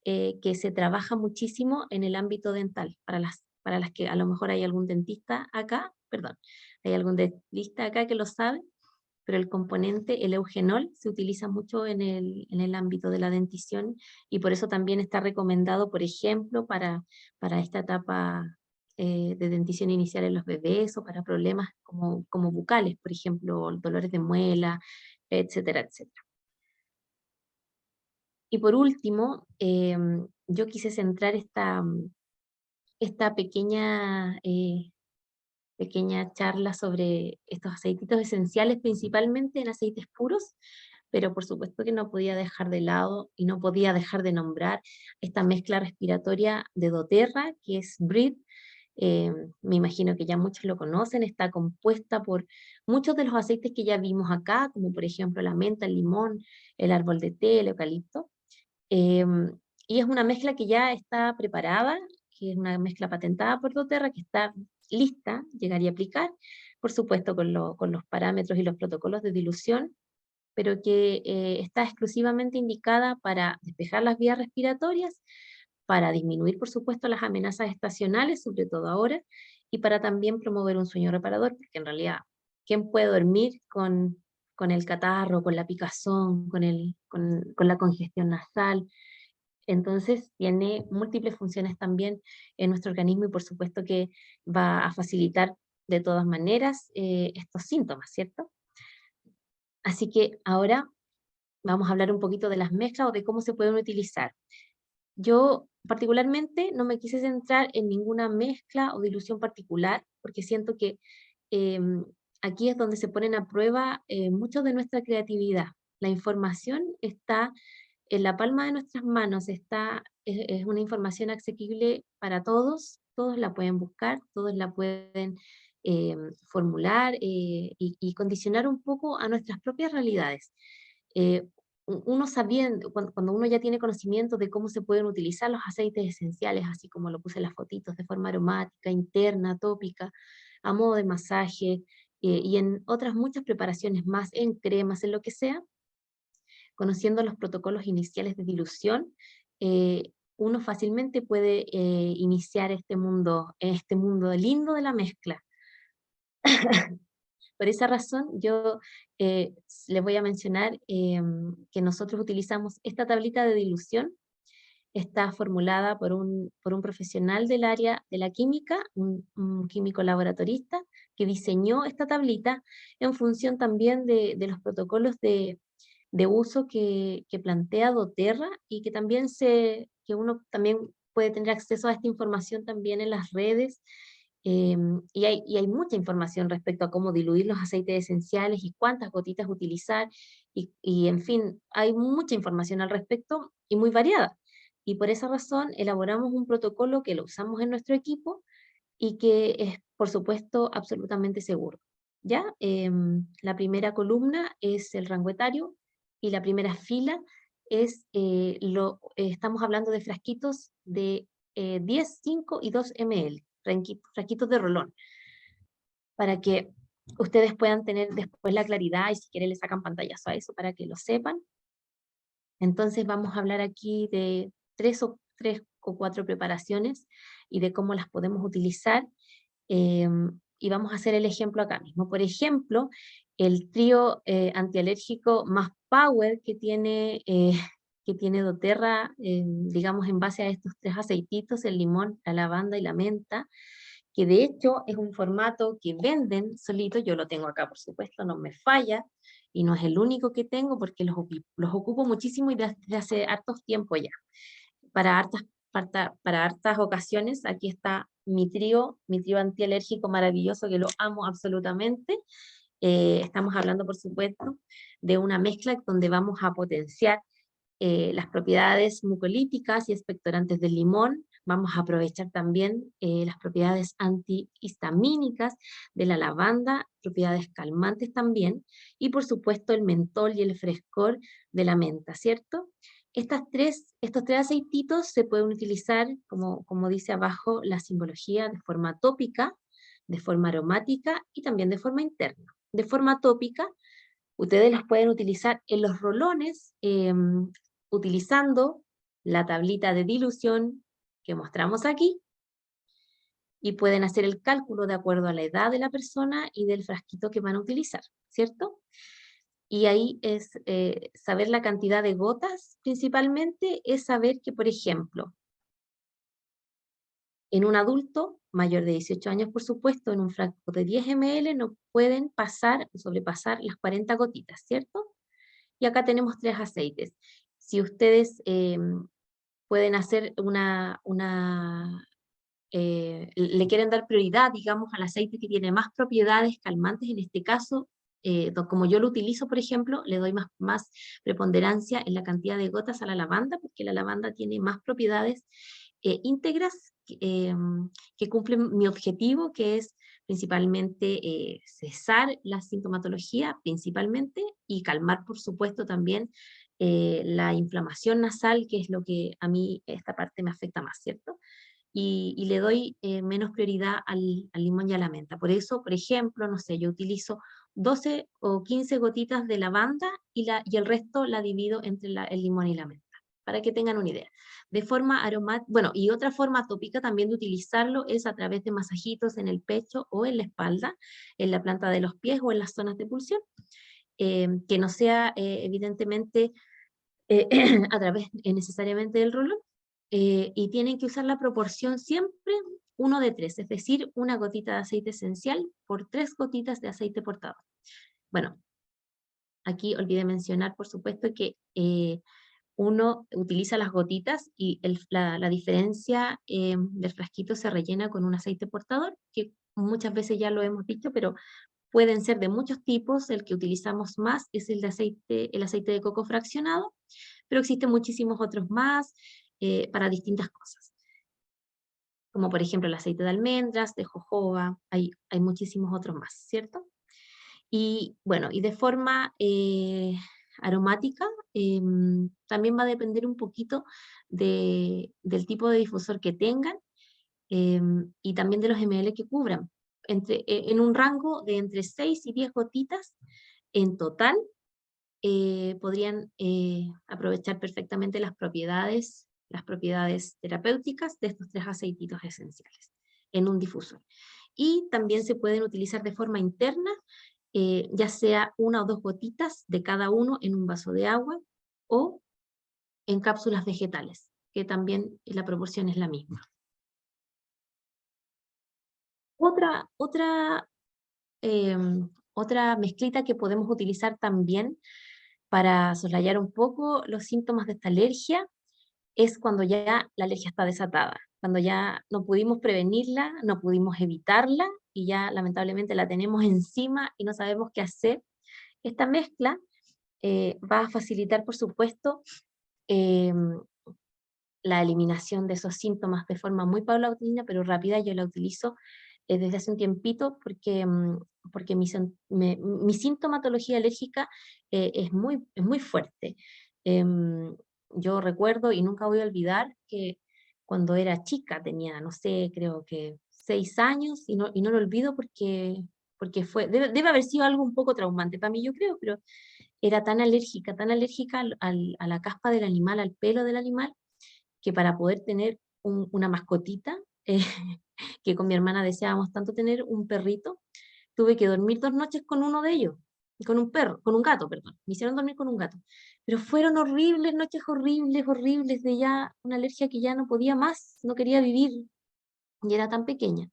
que se trabaja muchísimo en el ámbito dental, para las que a lo mejor hay algún dentista acá, perdón, hay algún dentista acá que lo sabe, pero el componente, el eugenol, se utiliza mucho en el ámbito de la dentición y por eso también está recomendado, por ejemplo, para esta etapa de dentición inicial en los bebés o para problemas como bucales, por ejemplo, dolores de muela, etcétera, etcétera. Y por último, yo quise centrar esta pequeña charla sobre estos aceititos esenciales, principalmente en aceites puros, pero por supuesto que no podía dejar de lado y no podía dejar de nombrar esta mezcla respiratoria de doTERRA, que es BREATHE. Me imagino que ya muchos lo conocen, está compuesta por muchos de los aceites que ya vimos acá, como por ejemplo la menta, el limón, el árbol de té, el eucalipto. Y es una mezcla que ya está preparada, que es una mezcla patentada por doTERRA, que está lista, llegaría a aplicar, por supuesto con los parámetros y los protocolos de dilución, pero que está exclusivamente indicada para despejar las vías respiratorias, para disminuir, por supuesto, las amenazas estacionales, sobre todo ahora, y para también promover un sueño reparador, porque en realidad, ¿quién puede dormir con el catarro, con la picazón, con la congestión nasal? Entonces tiene múltiples funciones también en nuestro organismo y por supuesto que va a facilitar de todas maneras estos síntomas, ¿cierto? Así que ahora vamos a hablar un poquito de las mezclas o de cómo se pueden utilizar. Yo particularmente no me quise centrar en ninguna mezcla o dilución particular, porque siento que em, aquí es donde se ponen a prueba mucho de nuestra creatividad. La información está en la palma de nuestras manos, es una información asequible para todos, todos la pueden buscar, todos la pueden formular y condicionar un poco a nuestras propias realidades. Eh, Uno sabiendo, cuando uno ya tiene conocimiento de cómo se pueden utilizar los aceites esenciales, así como lo puse en las fotitos, de forma aromática, interna, tópica, a modo de masaje, y en otras muchas preparaciones más, en cremas, en lo que sea, conociendo los protocolos iniciales de dilución, uno fácilmente puede iniciar este mundo lindo de la mezcla. Por esa razón, yo les voy a mencionar que nosotros utilizamos esta tablita de dilución. Está formulada por un profesional del área de la química, un químico laboratorista, que diseñó esta tablita en función también de los protocolos de uso que plantea doTERRA y que también que uno también puede tener acceso a esta información también en las redes. Y hay mucha información respecto a cómo diluir los aceites esenciales y cuántas gotitas utilizar, y en fin, hay mucha información al respecto y muy variada. Y por esa razón elaboramos un protocolo que lo usamos en nuestro equipo y que es, por supuesto, absolutamente seguro. ¿Ya? La primera columna es el rango etario y la primera fila estamos hablando de frasquitos de 10, 5 y 2 ml, frasquitos de rolón, para que ustedes puedan tener después la claridad y si quieren le sacan pantallazo a eso para que lo sepan. Entonces vamos a hablar aquí de tres o cuatro preparaciones y de cómo las podemos utilizar. Y vamos a hacer el ejemplo acá mismo. Por ejemplo, el trío antialérgico más power que tiene doTERRA, digamos en base a estos tres aceititos, el limón, la lavanda y la menta, que de hecho es un formato que venden solito, yo lo tengo acá por supuesto, no me falla, y no es el único que tengo porque los ocupo muchísimo y desde hace hartos tiempo ya. Para para hartas ocasiones, aquí está mi trío antialérgico maravilloso que lo amo absolutamente. Estamos hablando, por supuesto, de una mezcla donde vamos a potenciar las propiedades mucolíticas y expectorantes del limón. Vamos a aprovechar también las propiedades antihistamínicas de la lavanda, propiedades calmantes también, y por supuesto el mentol y el frescor de la menta, ¿cierto? estos tres aceititos se pueden utilizar, como dice abajo, la simbología de forma tópica, de forma aromática y también de forma interna. De forma tópica, ustedes las pueden utilizar en los rolones, utilizando la tablita de dilución que mostramos aquí, y pueden hacer el cálculo de acuerdo a la edad de la persona y del frasquito que van a utilizar, ¿cierto? Y ahí es saber la cantidad de gotas, principalmente, es saber que, por ejemplo, en un adulto mayor de 18 años, por supuesto, en un frasco de 10 ml no pueden pasar o sobrepasar las 40 gotitas, ¿cierto? Y acá tenemos tres aceites. Si ustedes pueden hacer le quieren dar prioridad, digamos, al aceite que tiene más propiedades calmantes, en este caso, como yo lo utilizo, por ejemplo, le doy más preponderancia en la cantidad de gotas a la lavanda, porque la lavanda tiene más propiedades íntegras que cumplen mi objetivo, que es principalmente cesar la sintomatología, principalmente, y calmar, por supuesto, también la inflamación nasal, que es lo que a mí esta parte me afecta más, ¿cierto? Y le doy menos prioridad al limón y a la menta. Por eso, por ejemplo, no sé, yo utilizo 12 o 15 gotitas de lavanda y el resto la divido entre el limón y la menta, para que tengan una idea. De forma aromática, bueno, y otra forma tópica también de utilizarlo es a través de masajitos en el pecho o en la espalda, en la planta de los pies o en las zonas de pulsión, que no sea evidentemente a través necesariamente del rolón, y tienen que usar la proporción siempre 1 de 3, es decir, una gotita de aceite esencial por 3 gotitas de aceite portador. Bueno, aquí olvidé mencionar, por supuesto, que uno utiliza las gotitas y la diferencia del frasquito se rellena con un aceite portador, que muchas veces ya lo hemos dicho, pero pueden ser de muchos tipos. El que utilizamos más es el aceite de coco fraccionado, pero existen muchísimos otros más para distintas cosas, como por ejemplo el aceite de almendras, de jojoba, hay muchísimos otros más, ¿cierto? Y bueno, y de forma aromática, también va a depender un poquito del tipo de difusor que tengan, y también de los ml que cubran, en un rango de entre 6 y 10 gotitas en total. Podrían aprovechar perfectamente las propiedades terapéuticas de estos tres aceititos esenciales en un difusor. Y también se pueden utilizar de forma interna, ya sea 1 o 2 gotitas de cada uno en un vaso de agua o en cápsulas vegetales, que también la proporción es la misma. Otra otra mezclita que podemos utilizar también para soslayar un poco los síntomas de esta alergia es cuando ya la alergia está desatada, cuando ya no pudimos prevenirla, no pudimos evitarla y ya lamentablemente la tenemos encima y no sabemos qué hacer. Esta mezcla va a facilitar, por supuesto, em, la eliminación de esos síntomas de forma muy paulatina, pero rápida. Yo la utilizo desde hace un tiempito porque mi sintomatología alérgica es muy fuerte. Yo recuerdo y nunca voy a olvidar que cuando era chica, tenía, no sé, creo que 6 años, y no lo olvido porque debe haber sido algo un poco traumante para mí, yo creo, pero era tan alérgica a la caspa del animal, al pelo del animal, que para poder tener una mascotita, eh, que con mi hermana deseábamos tanto tener un perrito, tuve que dormir 2 noches con uno de ellos, con un gato, perdón. Me hicieron dormir con un gato. Pero fueron horribles, noches horribles, horribles, de ya una alergia que ya no podía más, no quería vivir, y era tan pequeña.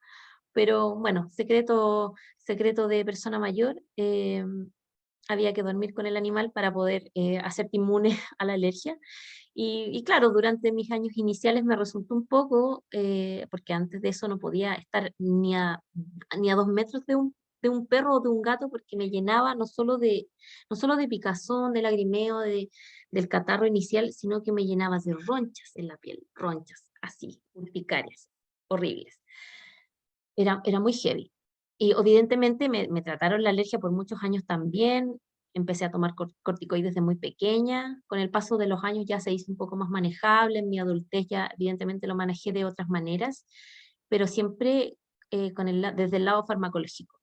Pero bueno, secreto de persona mayor, había que dormir con el animal para poder hacerte inmune a la alergia. Y claro, durante mis años iniciales me resultó un poco, porque antes de eso no podía estar ni a 2 metros de un perro o de un gato, porque me llenaba no solo de picazón, de lagrimeo, del catarro inicial, sino que me llenaba de ronchas en la piel, ronchas, así, urticarias, horribles. Era muy heavy. Y evidentemente me trataron la alergia por muchos años también, empecé a tomar corticoides desde muy pequeña. Con el paso de los años ya se hizo un poco más manejable. En mi adultez ya evidentemente lo manejé de otras maneras, pero siempre desde el lado farmacológico.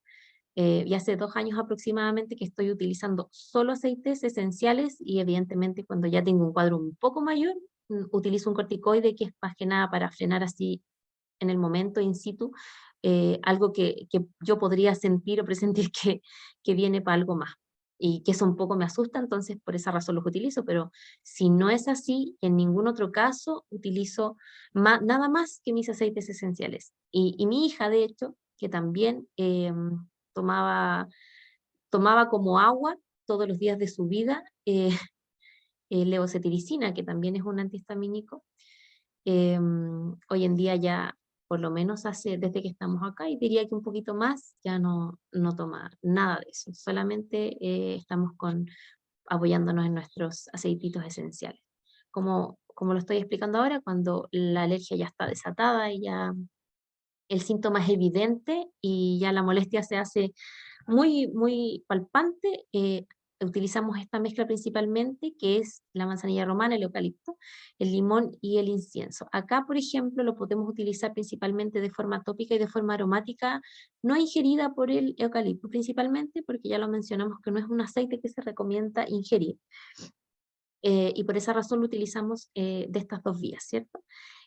Y hace 2 años aproximadamente que estoy utilizando solo aceites esenciales y evidentemente cuando ya tengo un cuadro un poco mayor, utilizo un corticoide que es más que nada para frenar así en el momento in situ, algo que yo podría sentir o presentir que viene para algo más. Y que eso un poco me asusta, entonces por esa razón los utilizo, pero si no es así, en ningún otro caso utilizo nada más que mis aceites esenciales. Y mi hija, de hecho, que también tomaba, tomaba como agua todos los días de su vida levocetiricina, que también es un antihistamínico, hoy en día ya, por lo menos desde que estamos acá, y diría que un poquito más, ya no toma nada de eso. Solamente estamos apoyándonos en nuestros aceititos esenciales. Como lo estoy explicando ahora, cuando la alergia ya está desatada y ya el síntoma es evidente y ya la molestia se hace muy, muy palpante, utilizamos esta mezcla principalmente, que es la manzanilla romana, el eucalipto, el limón y el incienso. Acá, por ejemplo, lo podemos utilizar principalmente de forma tópica y de forma aromática, no ingerida por el eucalipto principalmente, porque ya lo mencionamos que no es un aceite que se recomienda ingerir. Y por esa razón lo utilizamos de estas dos vías, ¿cierto?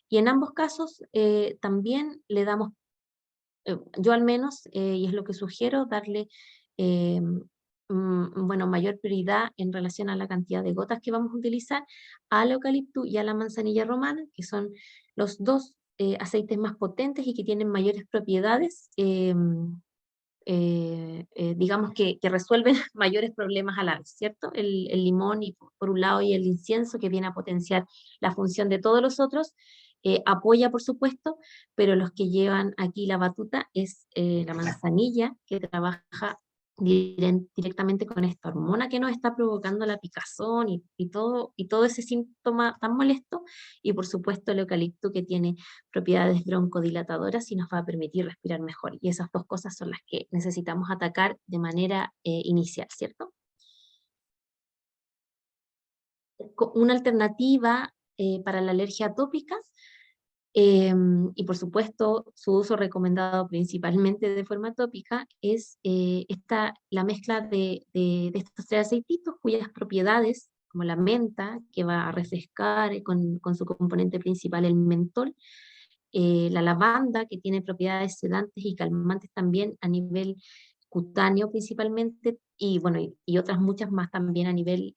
Y en ambos casos también le damos yo al menos, y es lo que sugiero, darle bueno, mayor prioridad en relación a la cantidad de gotas que vamos a utilizar al eucalipto y a la manzanilla romana, que son los dos aceites más potentes y que tienen mayores propiedades, digamos que resuelven mayores problemas a la vez, ¿cierto? El limón y por un lado y el incienso que viene a potenciar la función de todos los otros, apoya por supuesto, pero los que llevan aquí la batuta es la manzanilla que trabaja directamente con esta hormona que nos está provocando la picazón y todo ese síntoma tan molesto, y por supuesto el eucalipto que tiene propiedades broncodilatadoras y nos va a permitir respirar mejor. Y esas dos cosas son las que necesitamos atacar de manera inicial, ¿cierto? Una alternativa para la alergia atópica, y por supuesto su uso recomendado principalmente de forma tópica, es la mezcla de estos tres aceititos cuyas propiedades, como la menta, que va a refrescar con su componente principal el mentol, la lavanda, que tiene propiedades sedantes y calmantes también a nivel cutáneo principalmente, y bueno, y otras muchas más también a nivel,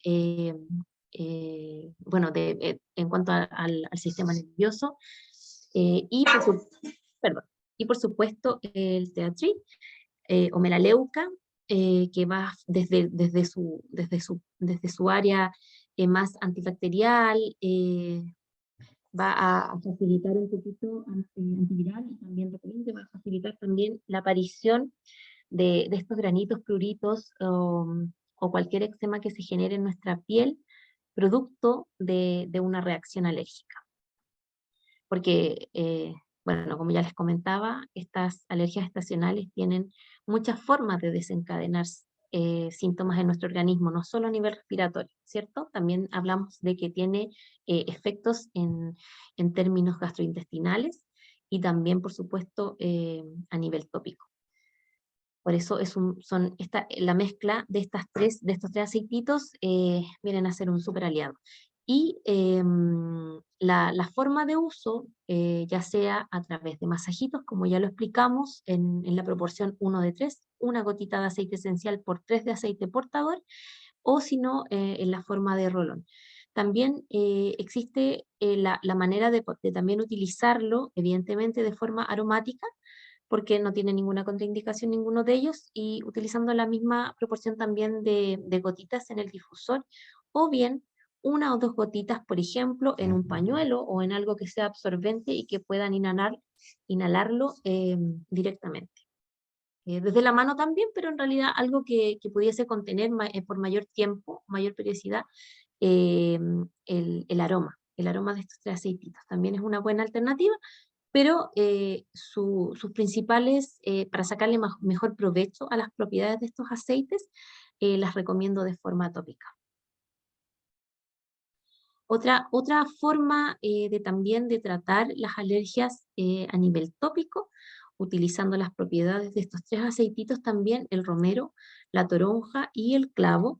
bueno, en cuanto al sistema nervioso, y, perdón, y por supuesto el teatrí o melaleuca, que va desde su área más antibacterial, va a facilitar un poquito antiviral y también repelente, va a facilitar también la aparición de estos granitos, pruritos o cualquier eczema que se genere en nuestra piel producto de una reacción alérgica. Porque, bueno, como ya les comentaba, estas alergias estacionales tienen muchas formas de desencadenar síntomas en nuestro organismo, no solo a nivel respiratorio, ¿cierto? También hablamos de que tiene efectos en términos gastrointestinales y también, por supuesto, a nivel tópico. Por eso la mezcla de estos tres aceititos vienen a ser un súper aliado. Y la forma de uso, ya sea a través de masajitos, como ya lo explicamos, en la proporción 1:3, una gotita de aceite esencial por 3 de aceite portador, o si no, en la forma de rolón. También existe la manera de también utilizarlo, evidentemente, de forma aromática, porque no tiene ninguna contraindicación ninguno de ellos, y utilizando la misma proporción también de gotitas en el difusor, o bien 1 o 2 gotitas, por ejemplo, en un pañuelo o en algo que sea absorbente y que puedan inhalarlo directamente. Desde la mano también, pero en realidad algo que pudiese contener por mayor tiempo, mayor periodicidad, eh, el aroma de estos tres aceititos. También es una buena alternativa, pero sus principales, para sacarle mejor provecho a las propiedades de estos aceites, las recomiendo de forma tópica. Otra forma también de tratar las alergias a nivel tópico, utilizando las propiedades de estos tres aceititos también, el romero, la toronja y el clavo,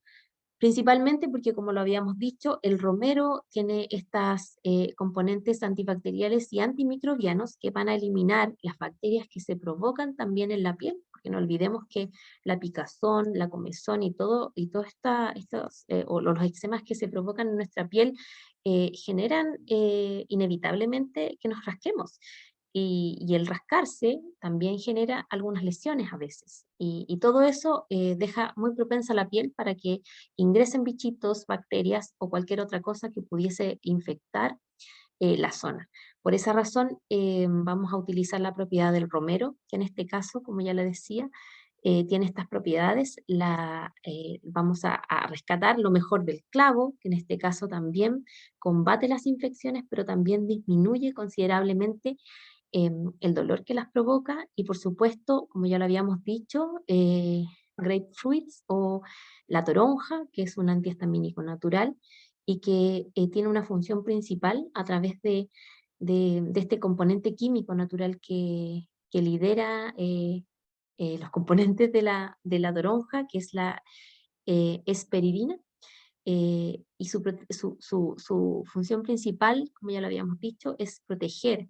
principalmente porque, como lo habíamos dicho, el romero tiene estas componentes antibacteriales y antimicrobianos que van a eliminar las bacterias que se provocan también en la piel, porque no olvidemos que la picazón, la comezón y todo o los eczemas que se provocan en nuestra piel generan inevitablemente que nos rasquemos. Y el rascarse también genera algunas lesiones a veces. Y todo eso deja muy propensa la piel para que ingresen bichitos, bacterias o cualquier otra cosa que pudiese infectar la zona. Por esa razón vamos a utilizar la propiedad del romero, que en este caso, como ya le decía, tiene estas propiedades. Vamos a rescatar lo mejor del clavo, que en este caso también combate las infecciones, pero también disminuye considerablemente el dolor que las provoca y por supuesto, como ya lo habíamos dicho, grapefruits o la toronja, que es un antihistamínico natural y que tiene una función principal a través de este componente químico natural que lidera los componentes de la toronja, que es la esperidina, y su función principal, como ya lo habíamos dicho, es proteger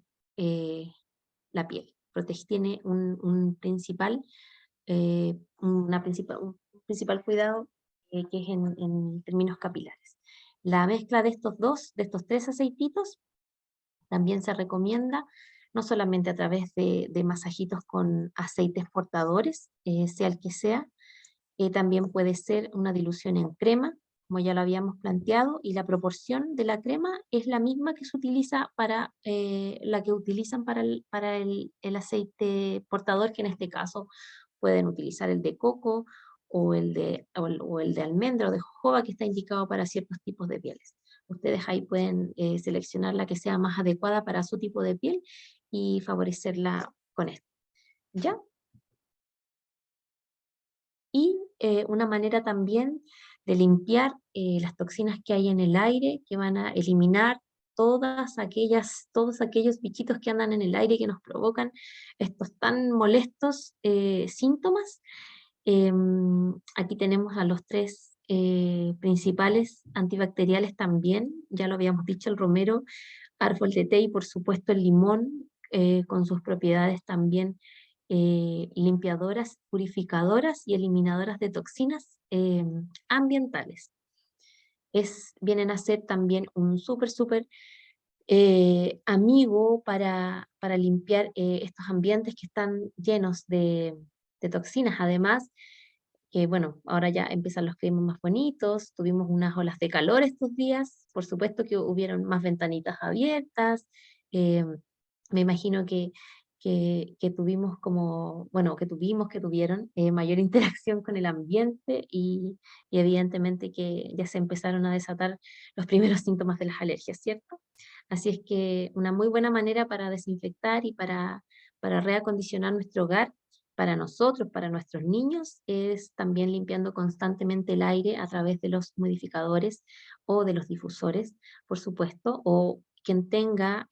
la piel. Tiene un principal cuidado que es en términos capilares. La mezcla de estos tres aceititos, también se recomienda no solamente a través de masajitos con aceites portadores, sea el que sea, también puede ser una dilución en crema, como ya lo habíamos planteado, y la proporción de la crema es la misma que se utiliza la que utilizan para el aceite portador, que en este caso pueden utilizar el de coco o el de almendra o de jojoba, que está indicado para ciertos tipos de pieles. Ustedes ahí pueden seleccionar la que sea más adecuada para su tipo de piel y favorecerla con esto. ¿Ya? Y una manera también de limpiar las toxinas que hay en el aire, que van a eliminar todos aquellos bichitos que andan en el aire que nos provocan estos tan molestos síntomas. Aquí tenemos a los tres principales antibacteriales también, ya lo habíamos dicho, el romero, árbol de té y por supuesto el limón, con sus propiedades también limpiadoras, purificadoras y eliminadoras de toxinas ambientales. Vienen a ser también un súper amigo para limpiar estos ambientes que están llenos de toxinas. Además, que bueno, ahora ya empiezan los climas más bonitos, tuvimos unas olas de calor estos días, por supuesto que hubieron más ventanitas abiertas, eh, me imagino que tuvimos que tuvieron mayor interacción con el ambiente y evidentemente que ya se empezaron a desatar los primeros síntomas de las alergias, ¿cierto? Así es que una muy buena manera para desinfectar y para reacondicionar nuestro hogar para nosotros, para nuestros niños, es también limpiando constantemente el aire a través de los humidificadores o de los difusores, por supuesto, o quien tenga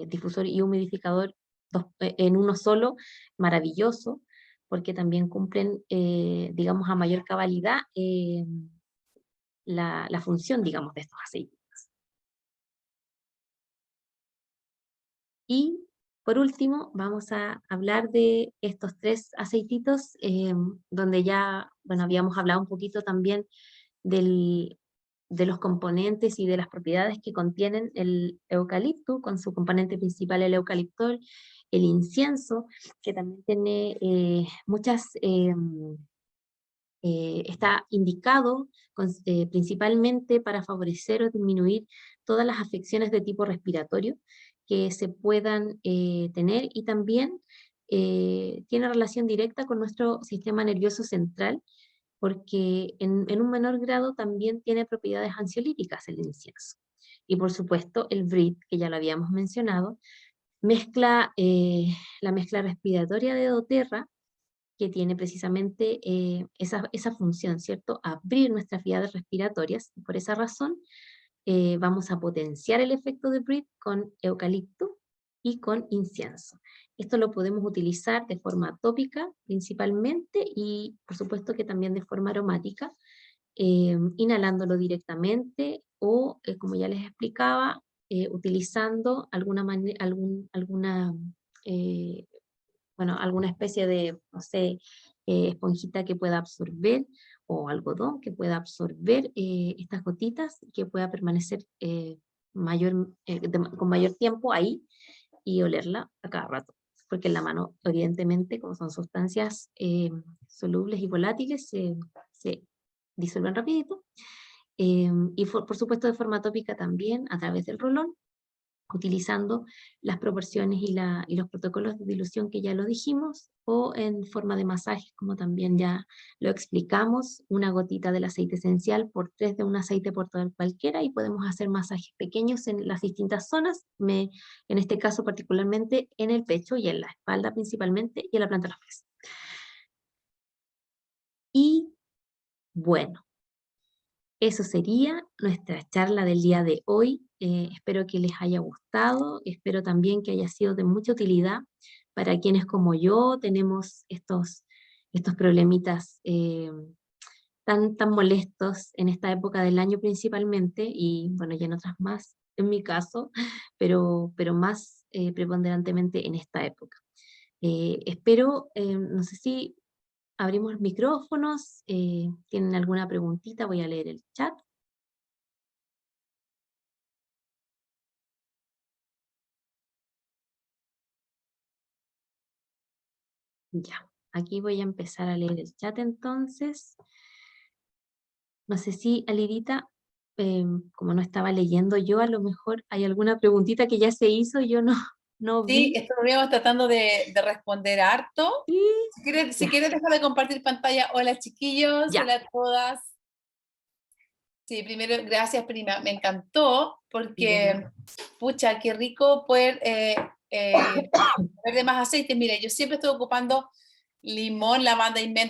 difusor y humidificador en uno solo, maravilloso, porque también cumplen, digamos, a mayor cabalidad la función, digamos, de estos aceites. Y por último, vamos a hablar de estos tres aceititos, donde ya, bueno, habíamos hablado un poquito también del, de los componentes y de las propiedades que contienen el eucalipto, con su componente principal el eucaliptol, el incienso, que también tiene está indicado principalmente para favorecer o disminuir todas las afecciones de tipo respiratorio que se puedan tener y también tiene relación directa con nuestro sistema nervioso central porque en un menor grado también tiene propiedades ansiolíticas el incienso. Y por supuesto el BRIT, que ya lo habíamos mencionado, la mezcla respiratoria de doTERRA que tiene precisamente esa función, ¿cierto? Abrir nuestras vías respiratorias. Y por esa razón vamos a potenciar el efecto de Breathe con eucalipto y con incienso. Esto lo podemos utilizar de forma tópica principalmente y por supuesto que también de forma aromática, inhalándolo directamente o, como ya les explicaba, utilizando eh, alguna especie de, no sé, esponjita que pueda absorber o algodón que pueda absorber estas gotitas y que pueda permanecer con mayor tiempo ahí y olerla a cada rato. Porque en la mano, evidentemente, como son sustancias solubles y volátiles, se disuelven rapidito. Y por supuesto de forma tópica también a través del rolón, utilizando las proporciones y los protocolos de dilución que ya lo dijimos, o en forma de masajes, como también ya lo explicamos, una gotita del aceite esencial por 3 de un aceite por todo cualquiera, y podemos hacer masajes pequeños en las distintas zonas, en este caso particularmente en el pecho y en la espalda principalmente, y en la planta de los pies. Y bueno, eso sería nuestra charla del día de hoy. Espero que les haya gustado, espero también que haya sido de mucha utilidad para quienes como yo tenemos estos problemitas tan molestos en esta época del año principalmente, y bueno, ya en otras más en mi caso, pero más preponderantemente en esta época. Espero, no sé si abrimos los micrófonos, ¿tienen alguna preguntita? Voy a leer el chat. Ya, aquí voy a empezar a leer el chat entonces. No sé si, Alidita, como no estaba leyendo yo, a lo mejor hay alguna preguntita que ya se hizo y yo no Sí, vi. estuvimos tratando de responder harto. Sí, Si ya, quieres dejar de compartir pantalla. Hola chiquillos, ya. hola a todas. Sí, primero, gracias prima, me encantó Ya. porque, pucha, qué rico poder ver de más aceite. Mira, yo siempre estoy ocupando limón, lavanda y menta